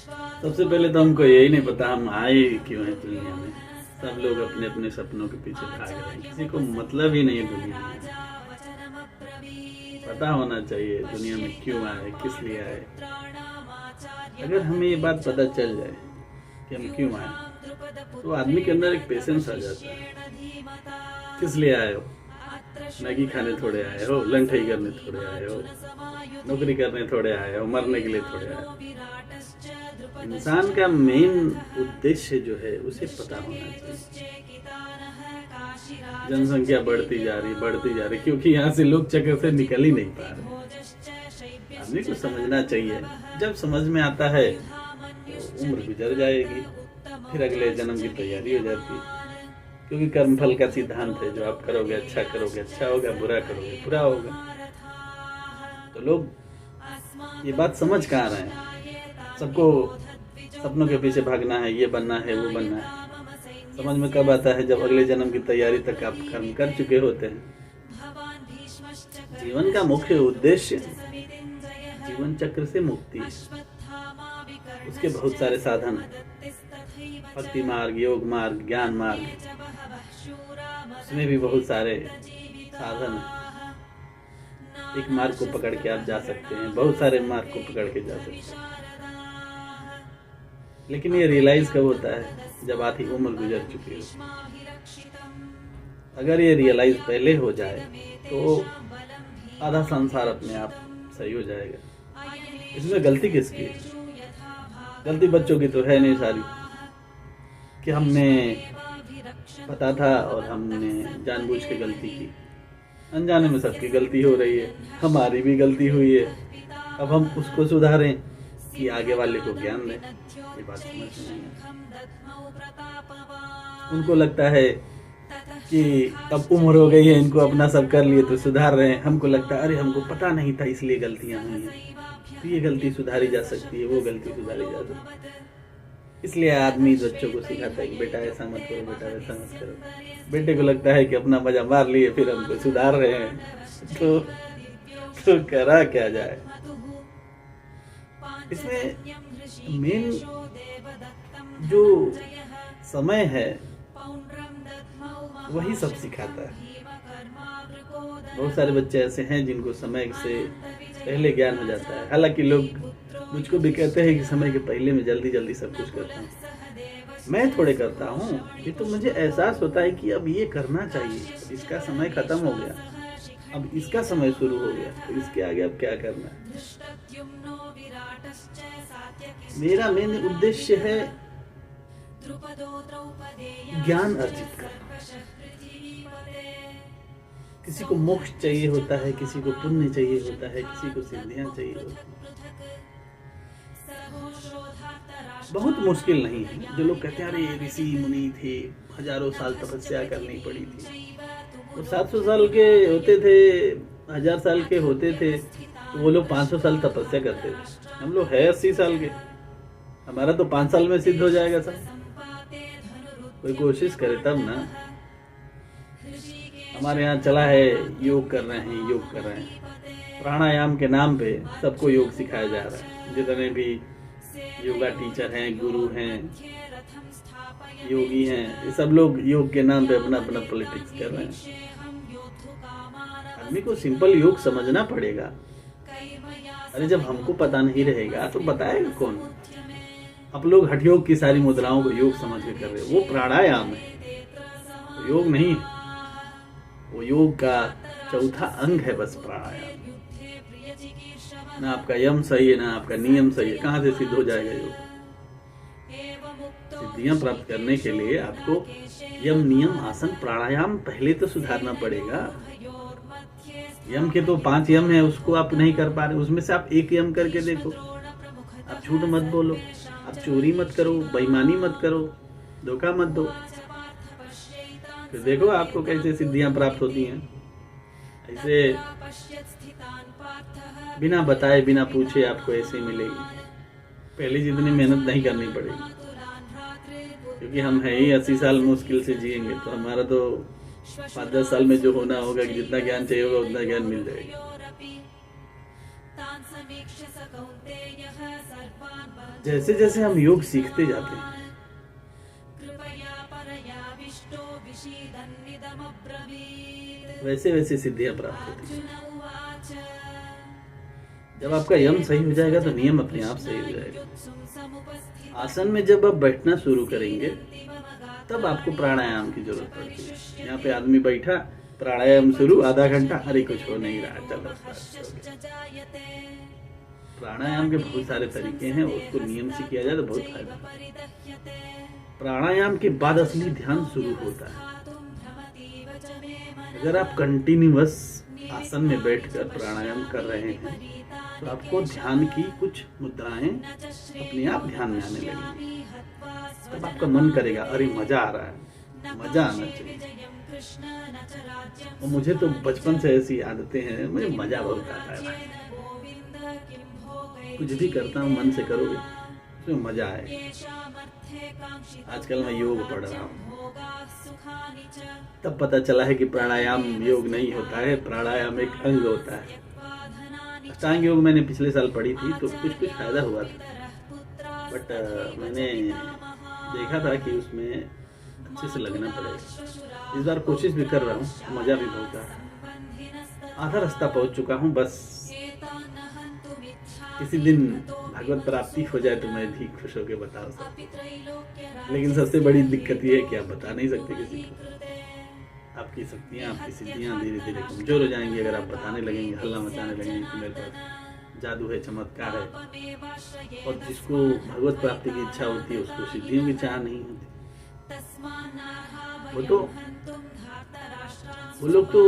सबसे पहले तो हमको यही नहीं पता हम आए क्यों हैं दुनिया में। सब लोग अपने अपने सपनों के पीछे भाग रहे हैं, किसी को मतलब ही नहीं है दुनिया में। पता होना चाहिए दुनिया में क्यों आए, किस लिए आए। अगर हमें ये बात पता चल जाए कि हम क्यों आए, तो आदमी के अंदर एक पेशेंस आ जाता है। किस लिए आए हो? मैगी खाने थोड़े आए हो, लंठाई करने थोड़े आए हो, नौकरी करने थोड़े आए हो, मरने के लिए थोड़े आए हो। इंसान का मेन उद्देश्य जो है उसे पता होना चाहिए। जनसंख्या बढ़ती जा रही, क्योंकि यहाँ से लोग चक्कर से निकल ही नहीं पा रहे। आदमी को समझना चाहिए, जब समझ में आता है तो उम्र गुजर जाएगी, फिर अगले जन्म की तैयारी हो जाती है। क्योंकि कर्मफल का सिद्धांत है, जो आप करोगे अच्छा होगा, बुरा करोगे बुरा होगा। तो लोग ये बात समझ कहाँ रहे हैं। सबको सपनों के पीछे भागना है, ये बनना है, वो बनना है। समझ में कब आता है? जब अगले जन्म की तैयारी तक आप कर्म कर चुके होते हैं। जीवन का मुख्य उद्देश्य जीवन चक्र से मुक्ति है। उसके बहुत सारे साधन, भक्ति मार्ग, योग मार्ग, ज्ञान मार्ग, उसमें भी बहुत सारे साधन। एक मार्ग को पकड़ के आप जा सकते हैं, बहुत सारे मार्ग को पकड़ के जा सकते हैं। लेकिन ये रियलाइज कब होता है? जब आधी उम्र गुजर चुकी हो। अगर ये रियलाइज पहले हो जाए तो आधा संसार अपने आप सही हो जाएगा। इसमें गलती किसकी है? गलती बच्चों की तो है नहीं सारी, कि हमने पता था और हमने जानबूझ के गलती की। अनजाने में सबकी गलती हो रही है, हमारी भी गलती हुई है। अब हम उसको सुधारें कि आगे वाले को ज्ञान दें, ये बात समझ नहीं है। उनको लगता है कि अब उम्र हो गई है, इनको अपना सब कर लिए तो सुधार रहे हैं। हमको लगता है अरे हमको पता नहीं था इसलिए गलतियां हुई हैं, तो ये गलती सुधारी जा सकती है, वो गलती सुधारी जा सकती है। इसलिए आदमी बच्चों को सिखाता है कि बेटा ऐसा मत करो, बेटा वैसा मत करो। बेटे को लगता है कि अपना मजा मार लिए, फिर हमको सुधार रहे हैं। तो करा क्या जाए? इसमें मेन जो समय है वही सब सिखाता है। बहुत सारे बच्चे ऐसे हैं जिनको समय से पहले ज्ञान हो जाता है। हालांकि लोग मुझको भी कहते हैं कि समय के पहले में जल्दी जल्दी सब कुछ करता हूँ। मैं थोड़े करता हूँ, ये तो मुझे एहसास होता है कि अब ये करना चाहिए, इसका समय खत्म हो गया, अब इसका समय शुरू हो गया, तो इसके आगे अब क्या करना है। मेरा मेन उद्देश्य है ज्ञान अर्जित करना। किसी को मोक्ष चाहिए होता है, किसी को पुण्य चाहिए होता है, किसी को सिद्धियां चाहिए होती है। बहुत मुश्किल नहीं है। जो लोग कहते हैं अरे ऋषि मुनि थे, हजारों साल तपस्या करनी पड़ी थी, वो 700 साल के होते थे, 1000 साल के होते थे, तो वो लोग 500 साल तपस्या करते थे। हम लोग है 80 साल के, हमारा तो 5 साल में सिद्ध हो जाएगा सब। कोई कोशिश करे तब ना। हमारे यहाँ चला है योग कर रहे हैं, प्राणायाम के नाम पे सबको योग सिखाया जा रहा है। जितने भी योगा टीचर हैं, गुरु हैं, योगी हैं, ये सब लोग योग के नाम पे अपना अपना पॉलिटिक्स कर रहे हैं। आदमी को सिंपल योग समझना पड़ेगा। अरे जब हमको पता नहीं रहेगा तो बताएगा कौन? आप लोग हठ योग की सारी मुद्राओं को योग समझ के कर रहे हो, वो प्राणायाम है, वो योग नहीं है। वो योग का चौथा अंग है बस प्राणायाम। ना आपका यम सही है, ना आपका नियम सही है, कहाँ से सिद्ध हो जाएगा योग? सिद्धियां प्राप्त करने के लिए आपको यम, नियम, आसन, प्राणायाम पहले तो सुधारना पड़ेगा। यम के तो 5 यम है, उसको आप नहीं कर पा रहे, उसमें से आप एक यम करके देखो। आप झूठ मत बोलो, आप चोरी मत करो, बेईमानी मत करो, धोखा मत दो, फिर देखो आपको कैसे सिद्धियां प्राप्त होती हैं। ऐसे बिना बताए, बिना पूछे आपको ऐसे मिलेगी। पहले जितनी मेहनत नहीं करनी पड़ेगी, क्योंकि हम है ही 80 साल मुश्किल से जिएंगे, तो हमारा तो 5-10 साल में जो होना होगा, कि जितना ज्ञान चाहिए होगा उतना ज्ञान मिल जाएगा। जैसे जैसे हम योग सीखते जाते हैं वैसे वैसे सिद्धियां प्राप्त होती हैं। जब आपका यम सही हो जाएगा तो नियम अपने आप सही हो जाएगा। आसन में जब आप बैठना शुरू करेंगे तब आपको प्राणायाम की जरूरत पड़ती है। यहाँ पे आदमी बैठा, प्राणायाम शुरू, आधा घंटा, अरे कुछ हो नहीं रहा, चलो। प्राणायाम के बहुत सारे तरीके हैं, उसको नियम से किया जाए तो बहुत फायदा। प्राणायाम के बाद असली ध्यान शुरू होता है। अगर आप कंटिन्यूअस आसन में बैठकर प्राणायाम कर रहे हैं तो आपको ध्यान की कुछ मुद्राएं अपने आप ध्यान में आने लगेंगी। तब आपका मन करेगा, अरे मजा आ रहा है, मजा आना चाहिए। और मुझे तो बचपन से ऐसी आदतें हैं, मुझे मजा बहुत आता है भाई। कुछ भी करता हूँ मन से करोगे उसमें मजा आएगा। आजकल मैं योग पढ़ रहा हूँ, तब पता चला है कि प्राणायाम योग नहीं होता है, प्राणायाम एक अंग होता है। अष्टांग योग मैंने पिछले साल पढ़ी थी तो कुछ कुछ फायदा हुआ था, बट मैंने देखा था कि उसमें अच्छे से लगना पड़ेगा। इस बार कोशिश भी कर रहा हूँ, मजा भी बहुत आ रहा है। आधा रास्ता पहुँच चुका हूँ, बस किसी दिन भगवत प्राप्ति हो जाए तो मैं भी खुश होकर बता सकता। लेकिन सबसे बड़ी दिक्कत ये है कि आप बता नहीं सकते किसी को। आपकी शक्तियाँ, आपकी सिद्धियाँ धीरे धीरे कमजोर हो जाएंगी अगर आप बताने लगेंगे, हल्ला मचाने लगेंगे कि मेरे पास जादू है, चमत्कार है। और जिसको भगवत प्राप्ति की इच्छा होती है उसको सिद्धियों की चाह नहीं होती। वो लोग तो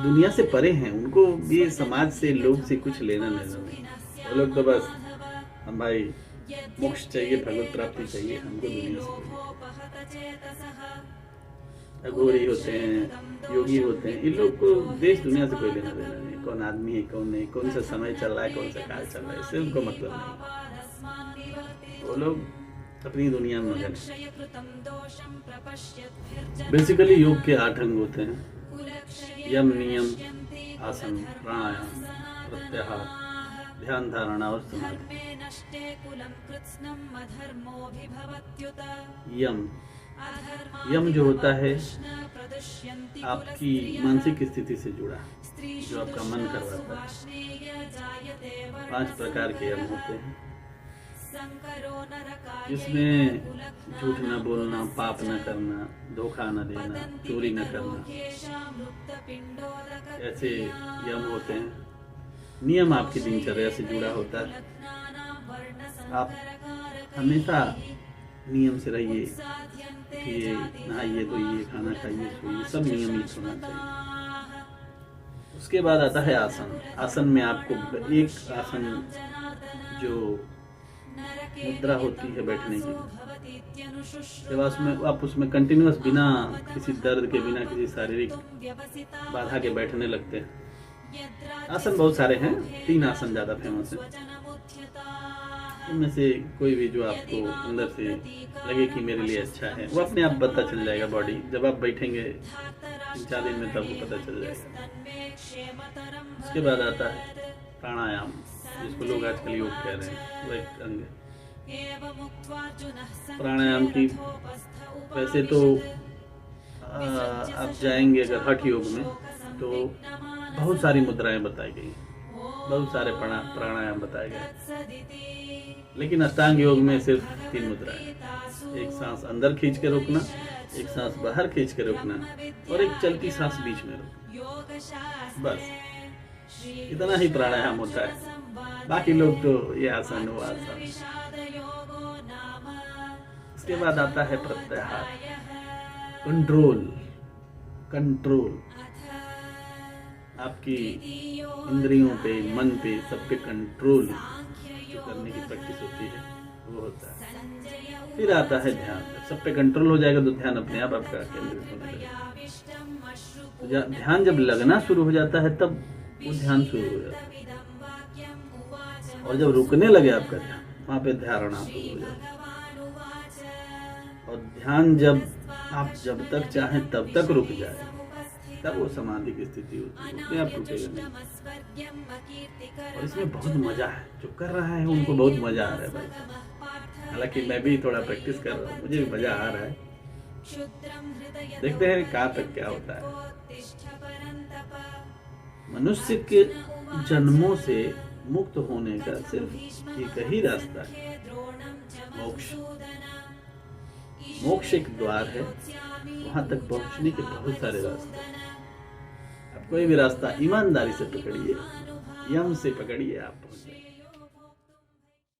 दुनिया से परे हैं, उनको ये समाज से, लोग से कुछ लेना देना नहीं। वो लोग तो बस हम भाई मोक्ष चाहिए, भगवत प्राप्ति चाहिए, हमको दुनिया से। अघोरी होते हैं, योगी होते हैं, इन लोग को देश दुनिया से कोई लेना देना नहीं। कौन आदमी है, कौन नहीं, कौन सा समय चल रहा है, कौन सा काल चल रहा है, इससे उनको मतलब नहीं। वो लोग अपनी दुनिया में मगन है। बेसिकली योग के 8 अंग होते हैं: यम, नियम, आसन, प्राणायाम, प्रत्याहार, ध्यान, धारणा और समाधि। यम जो होता है आपकी मानसिक स्थिति से जुड़ा, जो आपका मन करवाता है। 5 प्रकार के यम होते हैं, जिसमें झूठ न बोलना, पाप न करना, धोखा न देना, चोरी न करना, ऐसे यम होते हैं। नियम आपकी दिनचर्या से जुड़ा होता है। आप हमेशा नियम से रहिए, ये नहाइए, धोइए, खाना खाइए, सोइए, सब नियमित होना चाहिए। उसके बाद आता है आसन। आसन में आपको एक आसन जो मुद्रा होती है बैठने की, जब आप उसमें कंटिन्यूअस बिना किसी दर्द के, बिना किसी शारीरिक बाधा के बैठने लगते हैं। आसन बहुत सारे हैं, 3 आसन ज्यादा फेमस है। उनमें से कोई भी जो आपको अंदर से लगे कि मेरे लिए अच्छा है, वो अपने आप पता चल जाएगा। बॉडी जब आप बैठेंगे 3-4 दिन में, तब वो पता चल जाएगा। उसके बाद आता है प्राणायाम, जिसको लोग आजकल योग कह रहे हैं, वो एक अंग है प्राणायाम की। वैसे तो आप जाएंगे अगर हठ योग में तो बहुत सारी मुद्राएं बताई गई, बहुत सारे प्राणायाम बताए गए, लेकिन अष्टांग योग में सिर्फ 3 मुद्राएं। एक सांस अंदर खींच के रोकना, एक सांस बाहर खींच के रोकना और एक चलती सांस बीच में रोकना। बस इतना ही प्राणायाम होता है। बाकी लोग तो ये आसन, वो आसन। उसके बाद आता है प्रत्याहार, कंट्रोल। आपकी इंद्रियों पे, मन पे, सब पे कंट्रोल जो करने की प्रैक्टिस होती है, वो होता है। फिर आता है ध्यान। सब पे कंट्रोल हो जाएगा तो ध्यान अपने आप आपका केंद्रित होने लगेगा। तो ध्यान जब लगना शुरू हो जाता है तब वो ध्यान शुरू हो जाता है, और जब रुकने लगे आपका ध्यान, वहाँ पे धारणा शुरू हो जाती है। और ध्यान जब तक चाहें तब तक रुक जाए, तब वो समाधि की स्थिति होती है, उसमें आप रुकेगा नहीं। और इसमें बहुत मजा है, जो कर रहा है उनको बहुत मजा आ रहा है भाई। हालांकि मैं भी थोड़ा प्रैक्टिस कर रहा हूँ, मुझे भी मजा आ रहा है। देखते हैं कहाँ तक क्या होता है। मनुष्य के जन्मों से मुक्त होने का सिर्फ एक ही रास्ता है, मोक्ष। मोक्ष एक द्वार है, वहां तक पहुंचने के बहुत सारे रास्ते हैं। आप कोई भी रास्ता ईमानदारी से पकड़िए, यम से पकड़िए, आप पहुंच जाएंगे।